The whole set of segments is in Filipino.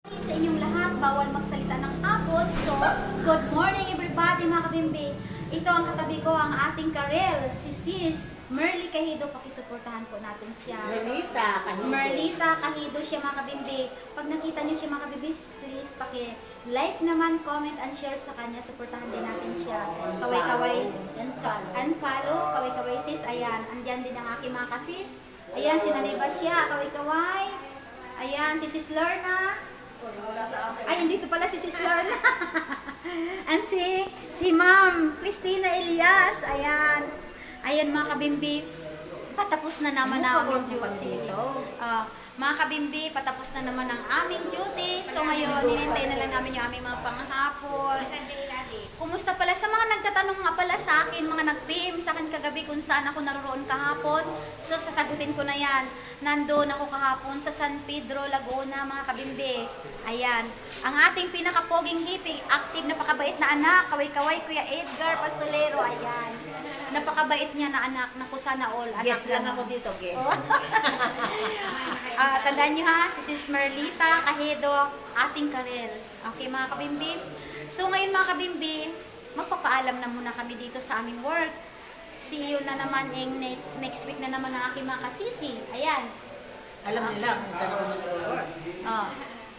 Sa inyong lahat, bawal magsalita ng hapon. So, good morning everybody mga kabimbi. Ito ang katabi ko, ang ating Karel, si Sis Merly Cahido. Pakisuportahan po natin siya. Merlita Cahido siya mga kabimbi. Pag nakita niyo siya mga kabimbi, please paki-like naman, comment and share sa kanya. Suportahan din natin siya. Kaway-kaway and follow. Kaway-kaway sis. Ayan, andyan din ang aking mga kasis. Ayan, si Nanay Basya. Kaway-kaway. Ayan, si Sis Lorna. Ay, andito pala si Sis Lorna. And si Ma'am Christina Elias. Ayan. Ayan mga kabimbi. Patapos na naman ang aming duty. Mga kabimbi, patapos na naman ang aming duty. So ngayon, hinintay na lang namin yung aming mga panghapon. Kumusta pala sa mga nagtatanong nga pala sa akin, mga nag-PM sa akin kagabi kung saan ako naroon kahapon. So sasagutin ko na yan. Nandoon ako kahapon sa San Pedro, Laguna, mga kabimbi. Ayan. Ang ating pinakapoging hippie, active, napakabait na anak. Kaway-kaway, Kuya Edgar Pastolero. Ayan. Napakabait niya na anak. Naku, sana all. Anak Guess lang ako dito, guess. Tandaan niyo ha, si Sis Merlita Cahido, ating Karels. Okay mga kabimbi? So ngayon mga kabimbi, magpapaalam na muna kami dito sa aming work. See you na naman in next week na naman ang aking mga kasisi. Ayan. Alam nila kung saan ako nag-work.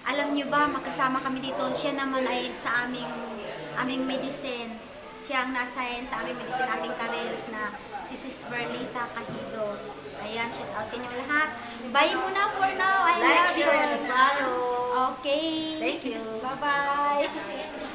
Alam niyo ba, magkasama kami dito. Siya naman ay sa aming medicine. Siya ang nasa sa aming medicine, ating Karels na si Sis Merlita Cahido. Ayan, shout out sa inyo lahat. Bye muna for now. I Like, love you. share, and follow. Okay. Thank you. Bye-bye.